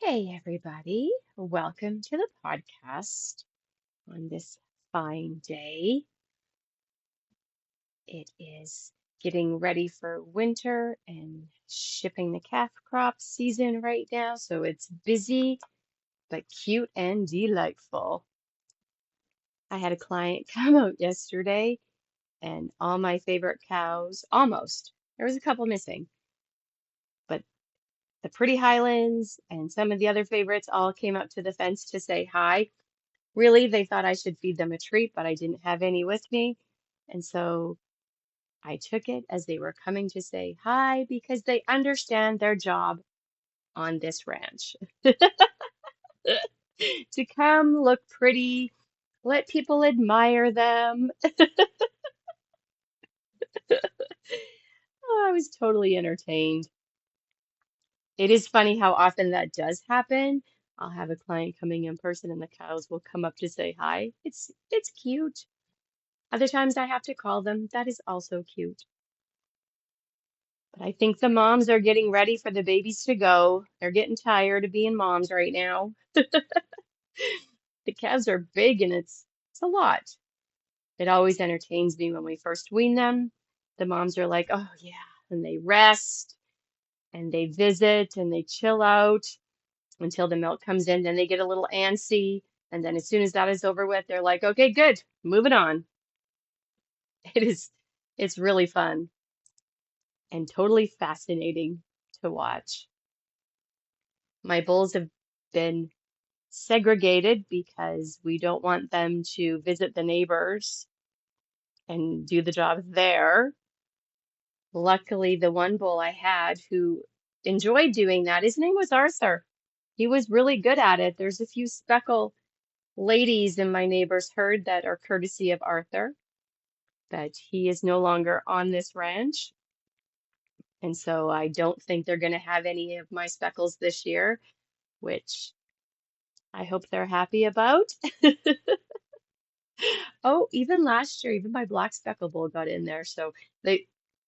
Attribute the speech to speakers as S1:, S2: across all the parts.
S1: Hey, everybody. Welcome to the podcast on this fine day. It is getting ready for winter and shipping the calf crop season right now, so it's busy but cute and delightful. I had a client come out yesterday, and all my favorite cows, almost, there was a couple missing, but the pretty Highlands and some of the other favorites all came up to the fence to say hi. Really, they thought I should feed them a treat, but I didn't have any with me. And so I took it as they were coming to say hi because they understand their job on this ranch. To come look pretty, let people admire them. Oh, I was totally entertained. It is funny how often that does happen. I'll have a client coming in person and the cows will come up to say hi. It's cute. Other times I have to call them. That is also cute. But I think the moms are getting ready for the babies to go. They're getting tired of being moms right now. The calves are big and it's a lot. It always entertains me when we first wean them. The moms are like, "Oh yeah," and they rest and they visit and they chill out until the milk comes in. Then they get a little antsy, and then as soon as that is over with, they're like, "Okay, good, moving on." It is, it's really fun and totally fascinating to watch. My bulls have been segregated because we don't want them to visit the neighbors and do the job there. Luckily, the one bull I had who enjoyed doing that, his name was Arthur. He was really good at it. There's a few speckle ladies in my neighbor's herd that are courtesy of Arthur, but he is no longer on this ranch. And so I don't think they're going to have any of my speckles this year, which I hope they're happy about. Oh, even last year, even my black speckled bull got in there. So they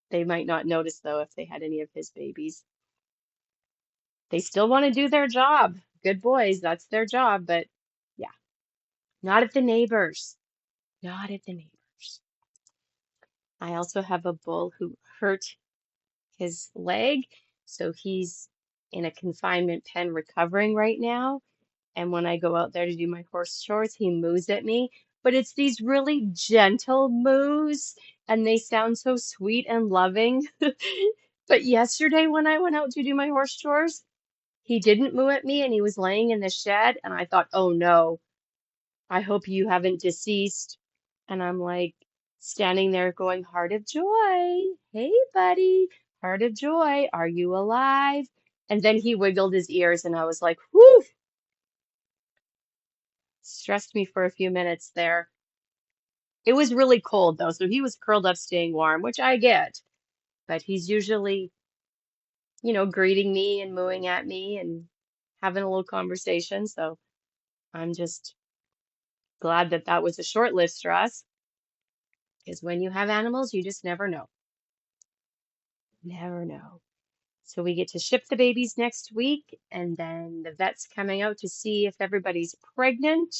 S1: they might not notice though if they had any of his babies. They still want to do their job. Good boys, that's their job. But yeah, not at the neighbors. Not at the neighbors. I also have a bull who hurt his leg, so he's in a confinement pen recovering right now. And when I go out there to do my horse chores, he moos at me. But it's these really gentle moos, and they sound so sweet and loving. But yesterday, when I went out to do my horse chores, he didn't moo at me and he was laying in the shed. And I thought, oh no, I hope you haven't deceased. And I'm like standing there going, Heart of Joy. Hey, buddy, Heart of Joy, are you alive? And then he wiggled his ears, and I was like, whew, stressed me for a few minutes there. It was really cold though, so he was curled up staying warm, which I get. But he's usually, greeting me and mooing at me and having a little conversation. So I'm just glad that that was a short-lived stress, because when you have animals, you just never know. Never know. So we get to ship the babies next week, and then the vet's coming out to see if everybody's pregnant.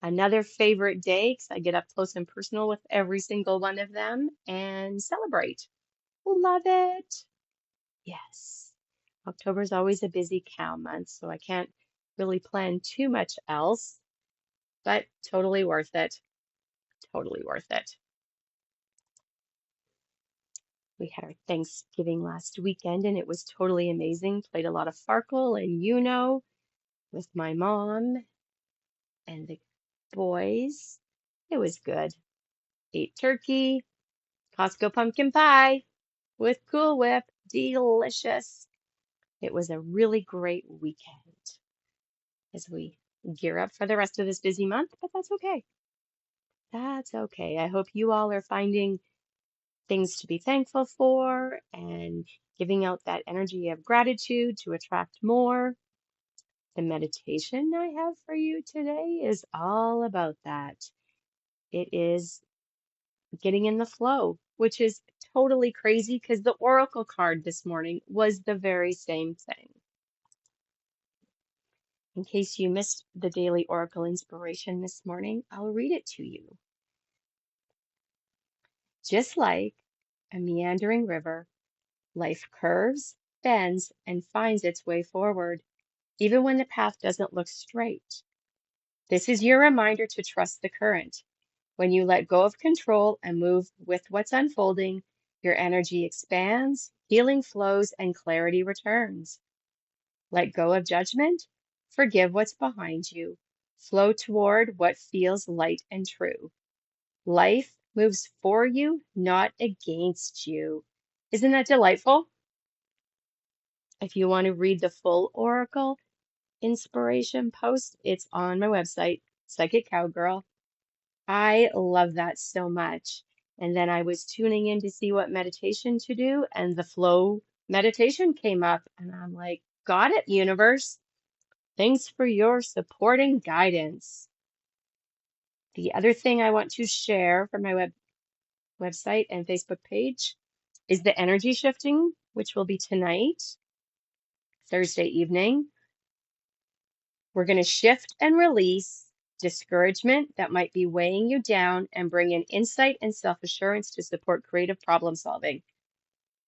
S1: Another favorite day because I get up close and personal with every single one of them and celebrate. Love it. Yes. October is always a busy cow month, so I can't really plan too much else, but totally worth it. Totally worth it. We had our Thanksgiving last weekend and it was totally amazing. Played a lot of Farkle and with my mom and the boys. It was good. Ate turkey, Costco pumpkin pie with Cool Whip. Delicious. It was a really great weekend as we gear up for the rest of this busy month, but that's okay. That's okay. I hope you all are finding things to be thankful for and giving out that energy of gratitude to attract more. The meditation I have for you today is all about that. It is getting in the flow, which is totally crazy because the oracle card this morning was the very same thing. In case you missed the daily Oracle inspiration this morning, I'll read it to you. Just like a meandering river, life curves, bends, and finds its way forward, even when the path doesn't look straight. This is your reminder to trust the current. When you let go of control and move with what's unfolding, your energy expands, healing flows, and clarity returns. Let go of judgment, forgive what's behind you, flow toward what feels light and true. Life moves for you, not against you. Isn't that delightful? If you want to read the full Oracle inspiration post, it's on my website, Psychic Cowgirl. I love that so much. And then I was tuning in to see what meditation to do, and the flow meditation came up, and I'm like, got it, universe. Thanks for your supporting guidance. The other thing I want to share from my website and Facebook page is the energy shifting, which will be tonight, Thursday evening. We're going to shift and release discouragement that might be weighing you down and bring in insight and self-assurance to support creative problem solving.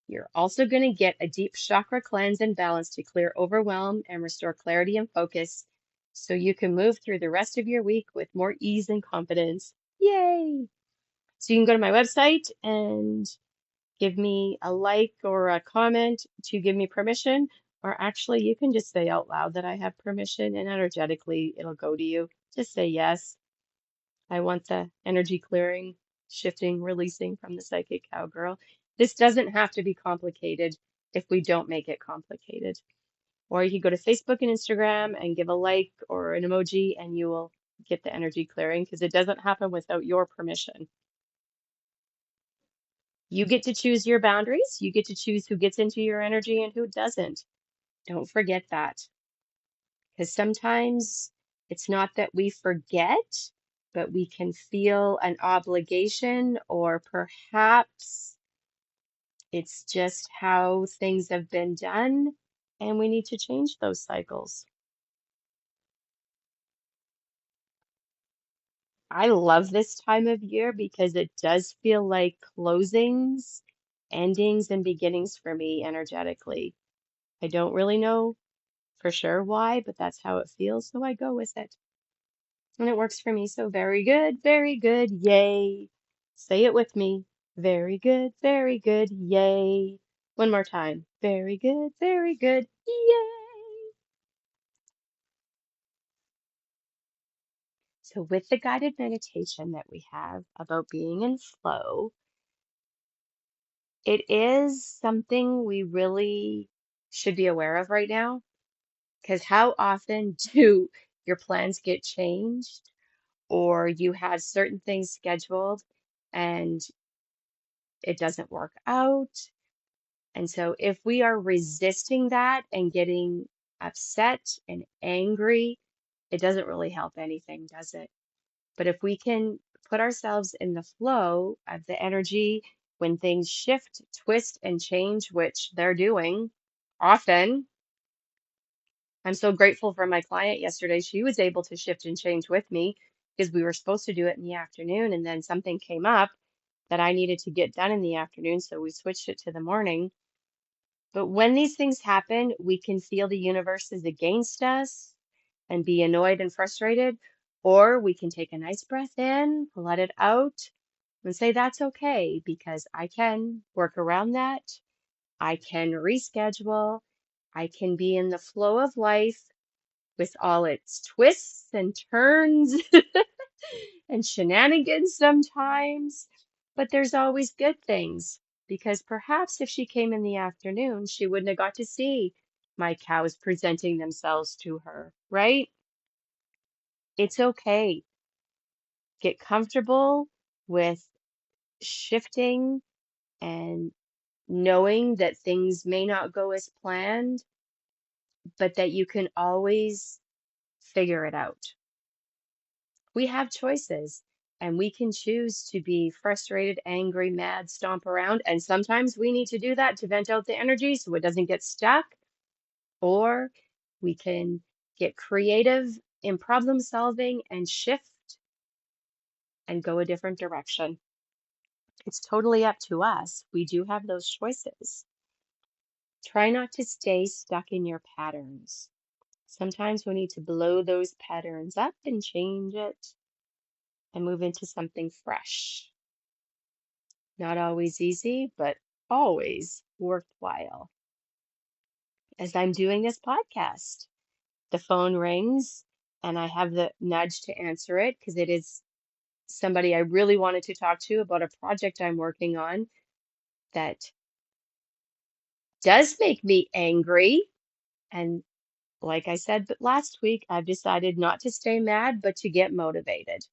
S1: You're also going to get a deep chakra cleanse and balance to clear overwhelm and restore clarity and focus so you can move through the rest of your week with more ease and confidence. Yay! So you can go to my website and give me a like or a comment to give me permission, or actually you can just say out loud that I have permission and energetically it'll go to you. Just say yes. I want the energy clearing, shifting, releasing from the Psychic Cowgirl. This doesn't have to be complicated if we don't make it complicated. Or you can go to Facebook and Instagram and give a like or an emoji and you will get the energy clearing because it doesn't happen without your permission. You get to choose your boundaries. You get to choose who gets into your energy and who doesn't. Don't forget that. Because sometimes it's not that we forget, but we can feel an obligation, or perhaps it's just how things have been done, and we need to change those cycles. I love this time of year because it does feel like closings, endings, and beginnings for me energetically. I don't really know for sure why, but that's how it feels, so I go with it. And it works for me, so very good, yay. Say it with me. Very good, yay. One more time. Very good, yay. So with the guided meditation that we have about being in flow, it is something we really should be aware of right now, because how often do your plans get changed? Or you have certain things scheduled and it doesn't work out. And so if we are resisting that and getting upset and angry, it doesn't really help anything, does it? But if we can put ourselves in the flow of the energy when things shift, twist, and change, which they're doing often. I'm so grateful for my client yesterday. She was able to shift and change with me because we were supposed to do it in the afternoon, and then something came up that I needed to get done in the afternoon, so we switched it to the morning. But when these things happen, we can feel the universe is against us and be annoyed and frustrated, or we can take a nice breath in, let it out, and say that's okay because I can work around that. I can reschedule. I can be in the flow of life with all its twists and turns and shenanigans sometimes. But there's always good things because perhaps if she came in the afternoon, she wouldn't have got to see my cows presenting themselves to her, right? It's okay. Get comfortable with shifting and knowing that things may not go as planned, but that you can always figure it out. We have choices and we can choose to be frustrated, angry, mad, stomp around. And sometimes we need to do that to vent out the energy so it doesn't get stuck. Or we can get creative in problem solving, and shift and go a different direction. It's totally up to us. We do have those choices. Try not to stay stuck in your patterns. Sometimes we need to blow those patterns up and change it and move into something fresh. Not always easy, but always worthwhile. As I'm doing this podcast, the phone rings and I have the nudge to answer it because it is somebody I really wanted to talk to about a project I'm working on that does make me angry. And like I said last week, I've decided not to stay mad, but to get motivated.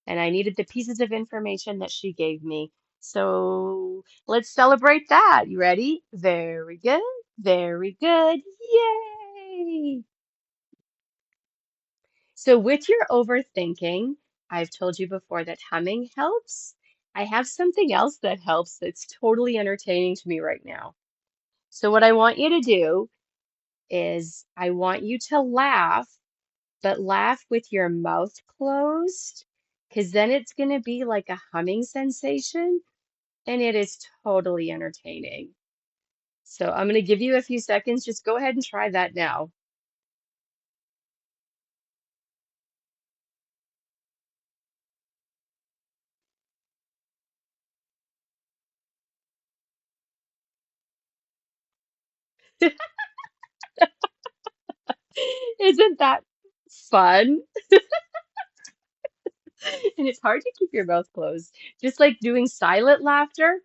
S1: And I needed the pieces of information that she gave me. So let's celebrate that. You ready? Very good. Very good. Yay! So with your overthinking, I've told you before that humming helps. I have something else that helps that's totally entertaining to me right now. So what I want you to do is I want you to laugh, but laugh with your mouth closed, because then it's going to be like a humming sensation, and it is totally entertaining. So I'm going to give you a few seconds. Just go ahead and try that now. Isn't that fun? And it's hard to keep your mouth closed. Just like doing silent laughter,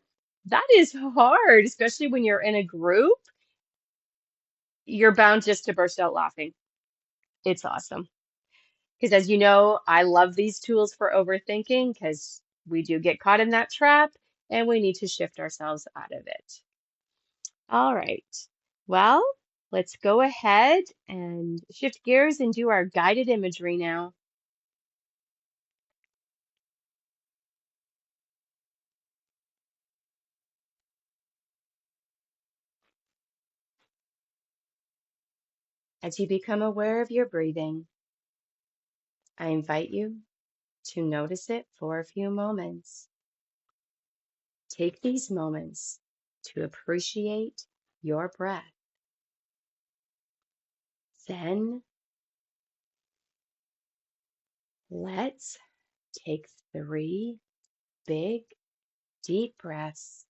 S1: that is hard, especially when you're in a group. You're bound just to burst out laughing. It's awesome. Because as you know, I love these tools for overthinking because we do get caught in that trap and we need to shift ourselves out of it. All right. Well, let's go ahead and shift gears and do our guided imagery now. As you become aware of your breathing, I invite you to notice it for a few moments. Take these moments to appreciate your breath. Then let's take 3 big, deep breaths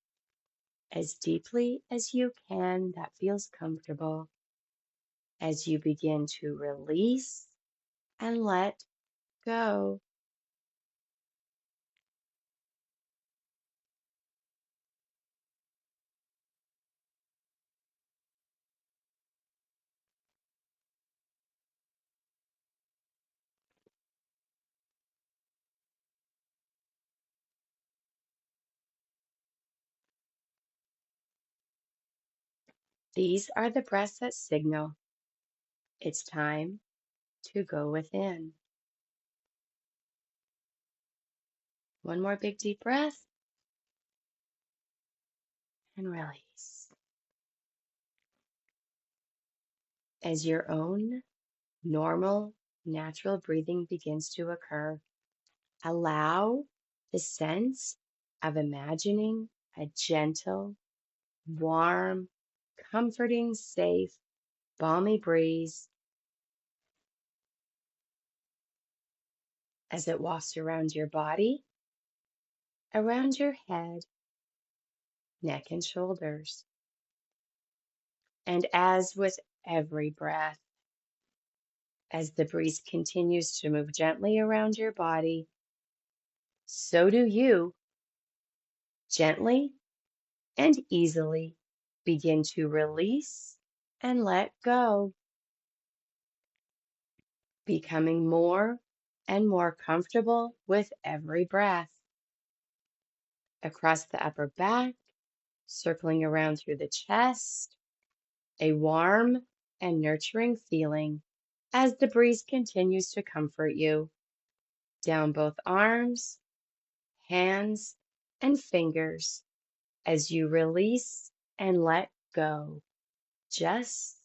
S1: as deeply as you can. That feels comfortable as you begin to release and let go. These are the breaths that signal it's time to go within. One more big deep breath and release. As your own normal, natural breathing begins to occur, allow the sense of imagining a gentle, warm, comforting, safe, balmy breeze as it wafts around your body, around your head, neck, and shoulders. And as with every breath, as the breeze continues to move gently around your body, so do you gently and easily begin to release and let go, becoming more and more comfortable with every breath. Across the upper back, circling around through the chest, a warm and nurturing feeling as the breeze continues to comfort you. Down both arms, hands, and fingers as you release and let go. Just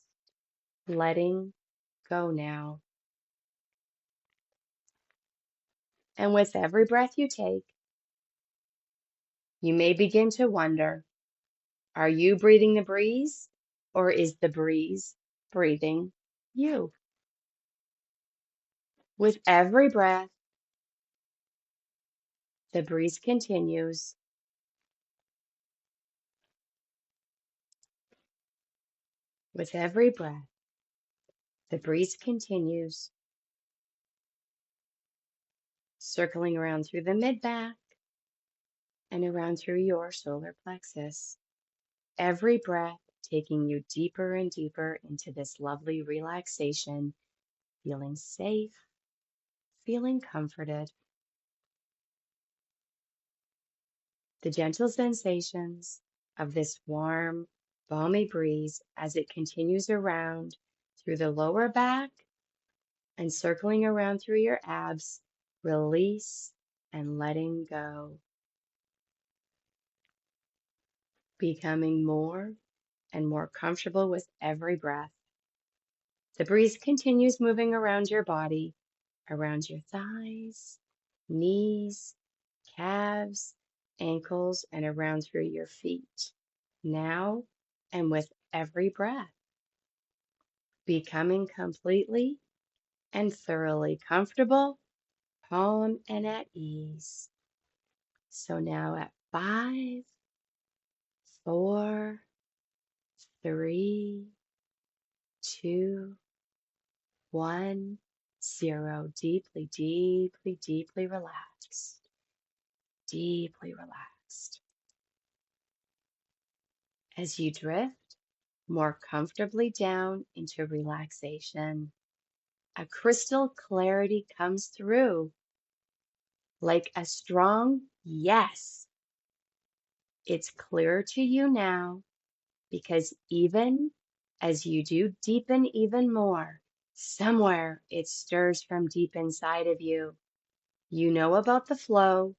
S1: letting go now. And with every breath you take, you may begin to wonder, are you breathing the breeze, or is the breeze breathing you? With every breath, the breeze continues. With every breath, the breeze continues, circling around through the mid-back and around through your solar plexus. Every breath taking you deeper and deeper into this lovely relaxation, feeling safe, feeling comforted. The gentle sensations of this warm, balmy breeze as it continues around through the lower back and circling around through your abs, release and letting go, becoming more and more comfortable with every breath. The breeze continues moving around your body, around your thighs, knees, calves, ankles, and around through your feet. Now and with every breath, becoming completely and thoroughly comfortable, calm, and at ease. So now at 5, 4, 3, 2, 1, 0. Deeply, deeply, deeply relaxed. Deeply relaxed. As you drift more comfortably down into relaxation, a crystal clarity comes through like a strong yes. It's clear to you now because even as you do deepen even more, somewhere it stirs from deep inside of you. You know about the flow.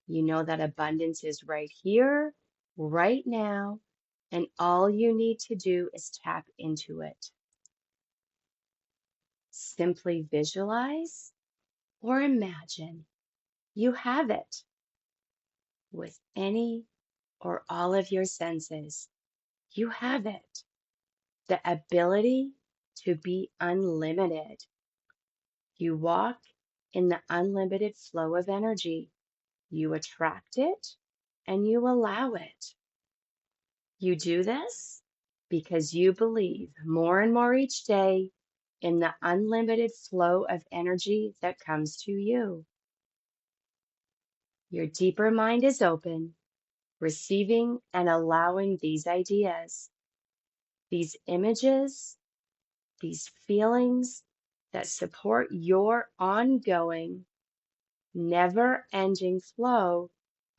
S1: You know that abundance is right here, right now, and all you need to do is tap into it. Simply visualize or imagine you have it with any or all of your senses. You have it. The ability to be unlimited. You walk in the unlimited flow of energy. You attract it and you allow it. You do this because you believe more and more each day in the unlimited flow of energy that comes to you. Your deeper mind is open, receiving and allowing these ideas, these images, these feelings that support your ongoing, never-ending flow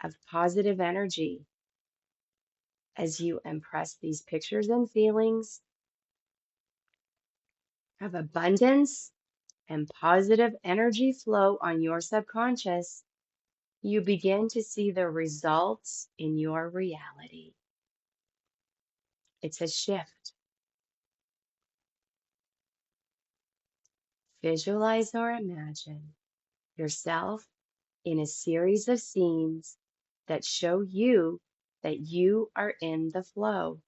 S1: of positive energy. As you impress these pictures and feelings of abundance and positive energy flow on your subconscious, you begin to see the results in your reality. It's a shift. Visualize or imagine yourself in a series of scenes that show you that you are in the flow.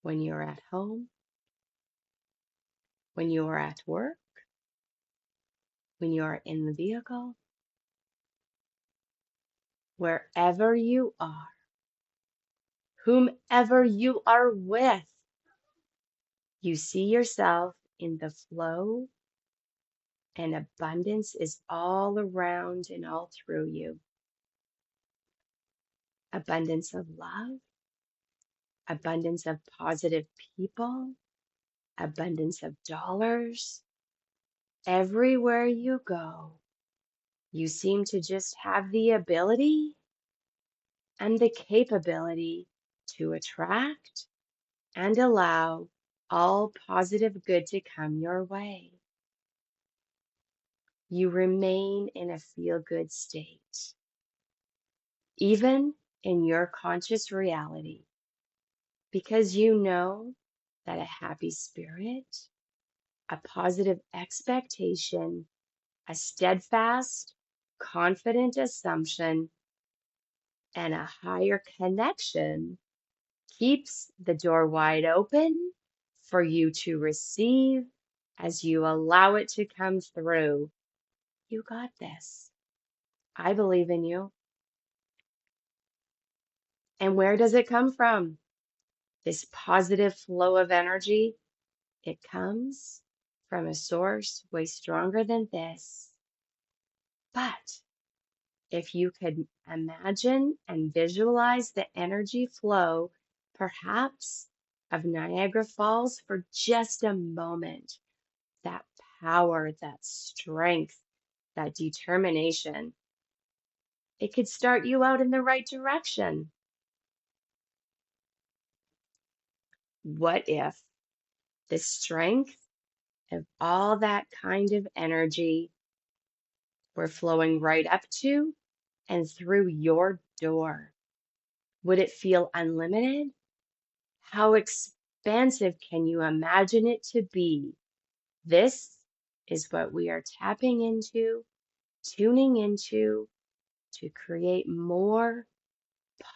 S1: When you're at home, when you are at work, when you are in the vehicle, wherever you are, whomever you are with, you see yourself in the flow, and abundance is all around and all through you. Abundance of love, abundance of positive people, abundance of dollars. Everywhere you go, you seem to just have the ability and the capability to attract and allow all positive good to come your way. You remain in a feel-good state, even in your conscious reality, because you know that a happy spirit, a positive expectation, a steadfast, confident assumption, and a higher connection keeps the door wide open for you to receive as you allow it to come through. You got this. I believe in you. And where does it come from? This positive flow of energy, it comes from a source way stronger than this. But if you could imagine and visualize the energy flow, perhaps of Niagara Falls for just a moment, that power, that strength, that determination, it could start you out in the right direction. What if the strength of all that kind of energy were flowing right up to and through your door? Would it feel unlimited? How expansive can you imagine it to be? This is what we are tapping into, tuning into to create more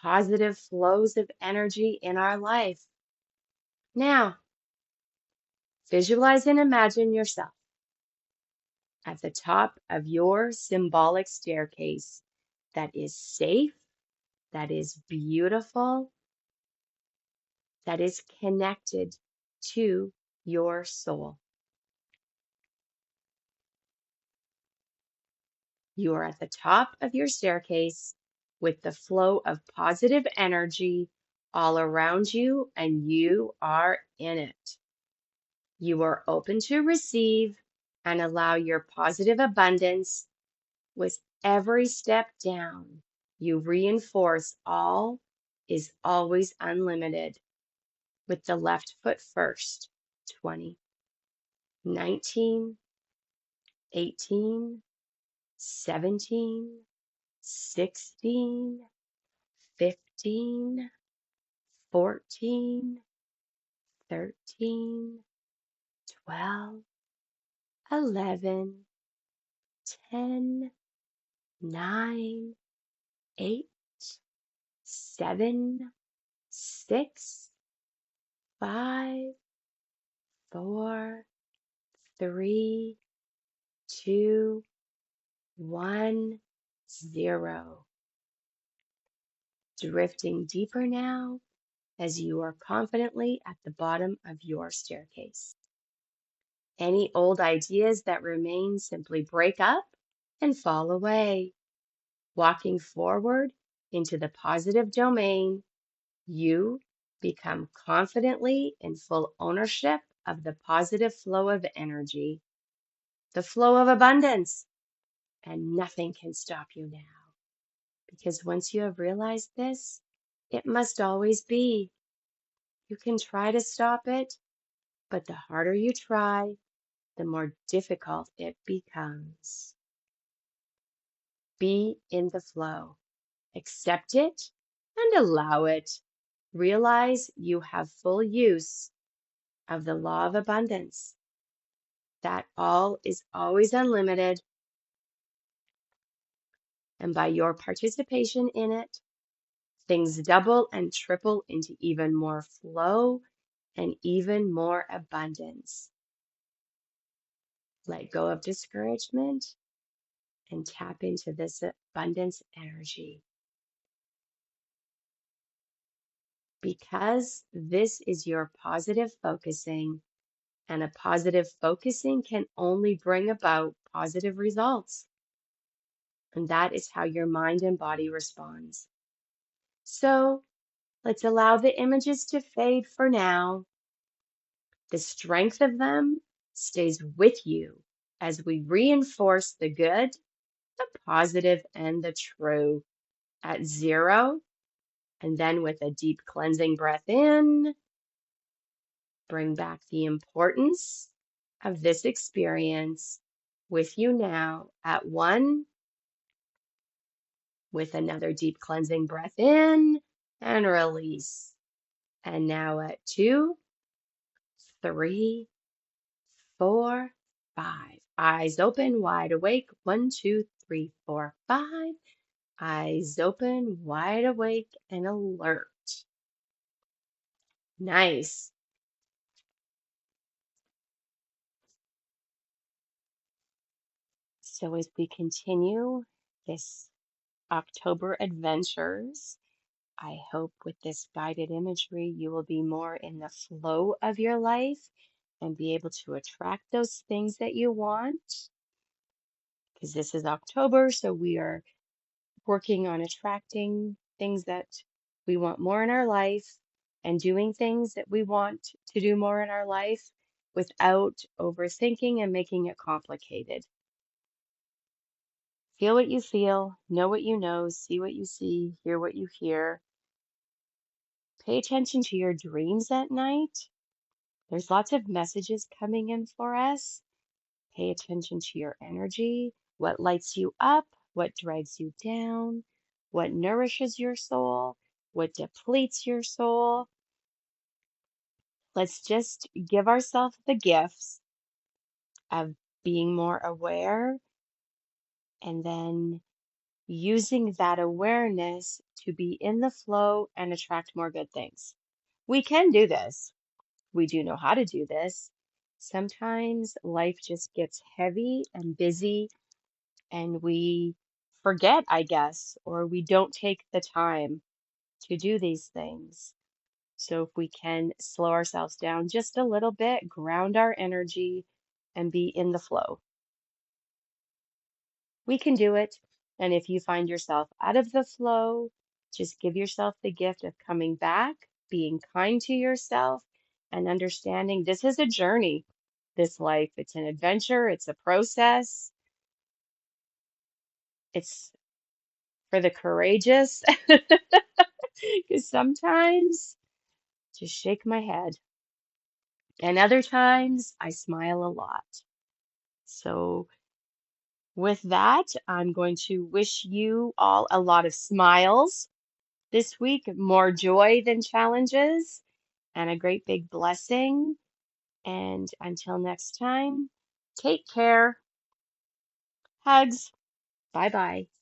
S1: positive flows of energy in our life. Now, visualize and imagine yourself at the top of your symbolic staircase that is safe, that is beautiful, that is connected to your soul. You are at the top of your staircase with the flow of positive energy all around you, and you are in it. You are open to receive and allow your positive abundance with every step down. You reinforce all is always unlimited with the left foot first. 20, 19, 18, 17, 16, 15, 14, 13, 12, 11, 10, 9, 8, 7, 6, 5, 4, 3, 2, 1, 0. Drifting deeper now as you are confidently at the bottom of your staircase. Any old ideas that remain simply break up and fall away. Walking forward into the positive domain, you become confidently in full ownership of the positive flow of energy, the flow of abundance, and nothing can stop you now. Because once you have realized this, it must always be. You can try to stop it, but the harder you try, the more difficult it becomes. Be in the flow. Accept it and allow it. Realize you have full use of the law of abundance, that all is always unlimited, and by your participation in it, things double and triple into even more flow and even more abundance. Let go of discouragement and tap into this abundance energy. Because this is your positive focusing, and a positive focusing can only bring about positive results. And that is how your mind and body responds. So let's allow the images to fade for now. The strength of them stays with you as we reinforce the good, the positive, and the true at 0. And then with a deep cleansing breath in, bring back the importance of this experience with you now at 1, with another deep cleansing breath in and release. And now at 2, 3, 4, 5. Eyes open, wide awake. 1, 2, 3, 4, 5. Eyes open, wide awake and alert. Nice. So as we continue this October adventures, I hope with this guided imagery, you will be more in the flow of your life and be able to attract those things that you want. Because this is October, so we are working on attracting things that we want more in our life and doing things that we want to do more in our life without overthinking and making it complicated. Feel what you feel, know what you know, see what you see, hear what you hear. Pay attention to your dreams at night. There's lots of messages coming in for us. Pay attention to your energy, what lights you up, what drags you down, what nourishes your soul, what depletes your soul. Let's just give ourselves the gifts of being more aware and then using that awareness to be in the flow and attract more good things. We can do this. We do know how to do this. Sometimes life just gets heavy and busy and we forget, I guess, or we don't take the time to do these things. So if we can slow ourselves down just a little bit, ground our energy, and be in the flow, we can do it. And if you find yourself out of the flow, just give yourself the gift of coming back, being kind to yourself, and understanding this is a journey, this life. It's an adventure, it's a process, it's for the courageous. Because sometimes just shake my head, and other times I smile a lot. So, with that, I'm going to wish you all a lot of smiles this week, more joy than challenges, and a great big blessing. And until next time, take care. Hugs. Bye bye.